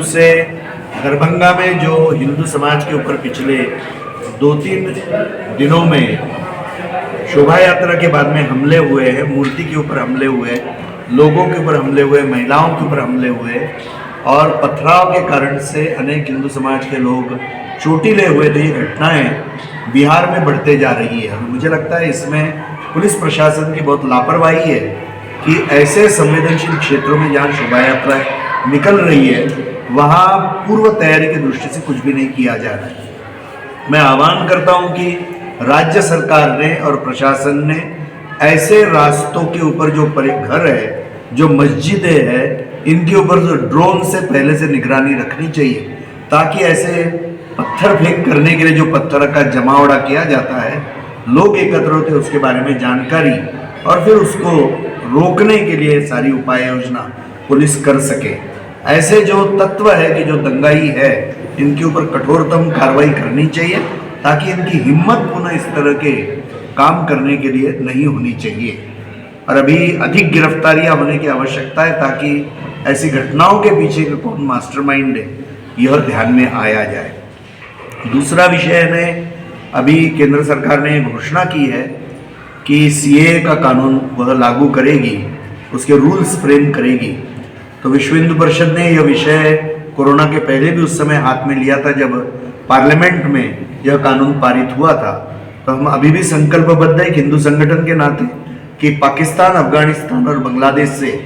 रूप से दरभंगा में जो हिंदू समाज के ऊपर पिछले 2-3 दिनों में शोभा यात्रा के बाद में हमले हुए हैं, मूर्ति के ऊपर हमले हुए, लोगों के ऊपर हमले हुए, महिलाओं के ऊपर हमले हुए और पथराव के कारण से अनेक हिंदू समाज के लोग चोटिले हुए, तो ये घटनाएं बिहार में बढ़ते जा रही है। मुझे लगता है इसमें पुलिस प्रशासन की बहुत लापरवाही है कि ऐसे संवेदनशील क्षेत्रों में जहाँ शोभा यात्रा निकल रही है वहाँ पूर्व तैयारी की दृष्टि से कुछ भी नहीं किया जा रहा है। मैं आह्वान करता हूँ कि राज्य सरकार ने और प्रशासन ने ऐसे रास्तों के ऊपर जो घर है, जो मस्जिदें हैं, इनके ऊपर जो ड्रोन से पहले से निगरानी रखनी चाहिए, ताकि ऐसे पत्थर फेंक करने के लिए जो पत्थर का जमावड़ा किया जाता है, लोग एकत्र होते उसके बारे में जानकारी और फिर उसको रोकने के लिए सारी उपाय योजना पुलिस कर सके। ऐसे जो तत्व है कि जो दंगाई है, इनके ऊपर कठोरतम कार्रवाई करनी चाहिए ताकि इनकी हिम्मत पुनः इस तरह के काम करने के लिए नहीं होनी चाहिए। और अभी अधिक गिरफ्तारियां होने की आवश्यकता है ताकि ऐसी घटनाओं के पीछे का कौन मास्टरमाइंड है यह ध्यान में आया जाए। दूसरा विषय ने अभी केंद्र सरकार ने घोषणा की है कि सीएए का कानून वह लागू करेगी, उसके रूल्स फ्रेम करेगी। तो विश्व हिंदू परिषद ने यह विषय कोरोना के पहले भी उस समय हाथ में लिया था जब पार्लियामेंट में यह कानून पारित हुआ था। तो हम अभी भी संकल्पबद्ध है हिंदू संगठन के नाते कि पाकिस्तान, अफगानिस्तान और बांग्लादेश से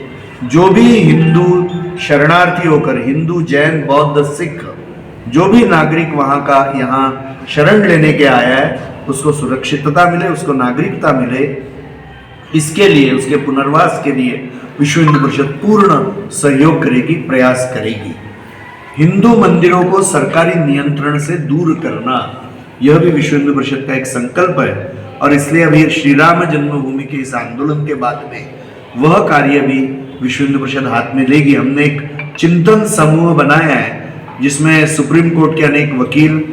जो भी हिंदू शरणार्थी होकर, हिंदू, जैन, बौद्ध, सिख, जो भी नागरिक वहाँ का यहाँ शरण लेने के आया है, उसको सुरक्षितता मिले, उसको नागरिकता मिले, इसके लिए, उसके पुनर्वास के लिए विश्व हिंदू परिषद पूर्ण सहयोग करेगी, प्रयास करेगी। हिंदू मंदिरों को सरकारी नियंत्रण से दूर करना, यह भी विश्व हिंदू परिषद का एक संकल्प है और इसलिए अभी श्री राम जन्मभूमि के इस आंदोलन के बाद में वह कार्य भी विश्व हिंदू परिषद हाथ में लेगी। हमने एक चिंतन समूह बनाया है जिसमें सुप्रीम कोर्ट के अनेक वकील,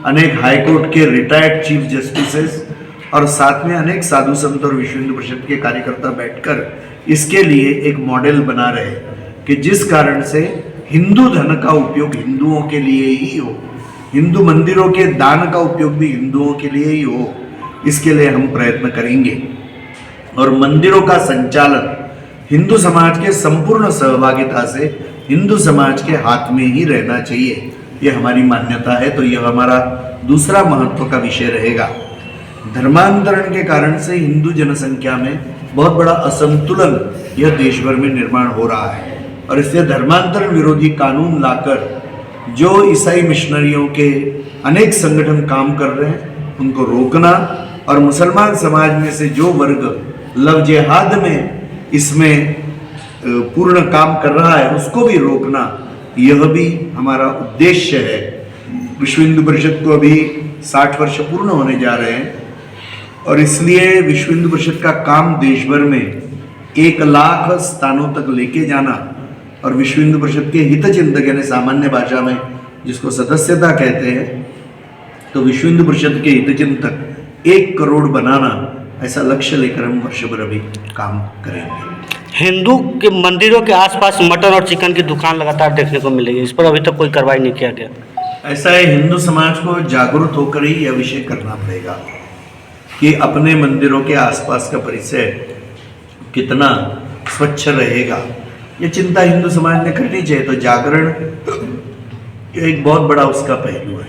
अनेक हाई कोर्ट के रिटायर्ड चीफ जस्टिसेस और साथ में अनेक साधु संत और विश्व हिंदू परिषद के कार्यकर्ता बैठकर इसके लिए एक मॉडल बना रहे कि जिस कारण से हिंदू धन का उपयोग हिंदुओं के लिए ही हो, हिंदू मंदिरों के दान का उपयोग भी हिंदुओं के लिए ही हो, इसके लिए हम प्रयत्न करेंगे। और मंदिरों का संचालन हिंदू समाज के संपूर्ण सहभागिता से हिंदू समाज के हाथ में ही रहना चाहिए, यह हमारी मान्यता है। तो यह हमारा दूसरा महत्व का विषय रहेगा। धर्मांतरण के कारण से हिंदू जनसंख्या में बहुत बड़ा असंतुलन यह देश भर में निर्माण हो रहा है और इसलिए धर्मांतरण विरोधी कानून लाकर जो ईसाई मिशनरियों के अनेक संगठन काम कर रहे हैं उनको रोकना और मुसलमान समाज में से जो वर्ग लव जिहाद में इसमें पूर्ण काम कर रहा है उसको भी रोकना, यह भी हमारा उद्देश्य है। विश्व हिंदू परिषद को अभी 60 वर्ष पूर्ण होने जा रहे हैं और इसलिए विश्व हिंदू परिषद का काम देश भर में 1 लाख स्थानों तक लेके जाना और विश्व हिंदू परिषद के हितचिंतक यानी सामान्य भाषा में जिसको सदस्यता कहते हैं, तो विश्व हिंदू परिषद के हितचिंतक 1 करोड़ बनाना, ऐसा लक्ष्य लेकर हम वर्ष भर अभी काम करेंगे। हिंदू के मंदिरों के आसपास मटन और चिकन की दुकान लगातार देखने को मिलेगी, इस पर अभी तक कोई कार्रवाई नहीं किया गया। ऐसा है, हिंदू समाज को जागरूक होकर ही यह विषय करना पड़ेगा कि अपने मंदिरों के आसपास का परिसर कितना स्वच्छ रहेगा, ये चिंता हिंदू समाज ने करनी चाहिए। तो जागरण एक बहुत बड़ा उसका पहलू है।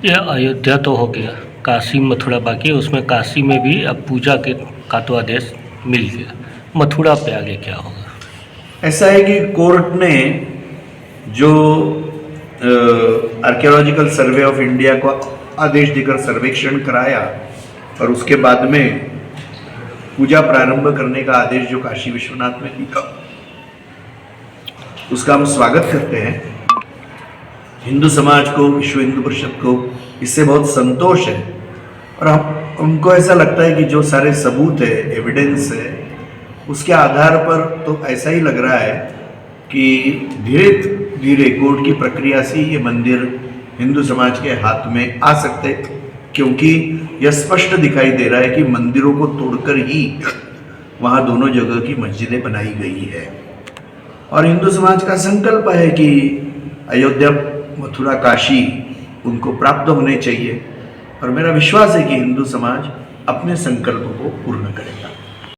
यह अयोध्या तो हो गया, काशी मथुरा बाकी है, उसमें काशी में भी अब पूजा का तो आदेश मिल गया, मथुरा पे आगे क्या होगा? ऐसा है कि कोर्ट ने जो आर्कियोलॉजिकल सर्वे ऑफ इंडिया को आदेश देकर सर्वेक्षण कराया और उसके बाद में पूजा प्रारंभ करने का आदेश जो काशी विश्वनाथ में दिया, उसका हम स्वागत करते हैं। हिंदू समाज को, विश्व हिंदू परिषद को इससे बहुत संतोष है और हमको ऐसा लगता है कि जो सारे सबूत है, एविडेंस है, उसके आधार पर तो ऐसा ही लग रहा है कि धीरे धीरे कोर्ट की प्रक्रिया से ये मंदिर हिंदू समाज के हाथ में आ सकते, क्योंकि यह स्पष्ट दिखाई दे रहा है कि मंदिरों को तोड़कर ही वहाँ दोनों जगह की मस्जिदें बनाई गई है। और हिंदू समाज का संकल्प है कि अयोध्या, मथुरा, काशी उनको प्राप्त होने चाहिए और मेरा विश्वास है कि हिंदू समाज अपने संकल्प को पूर्ण करेगा।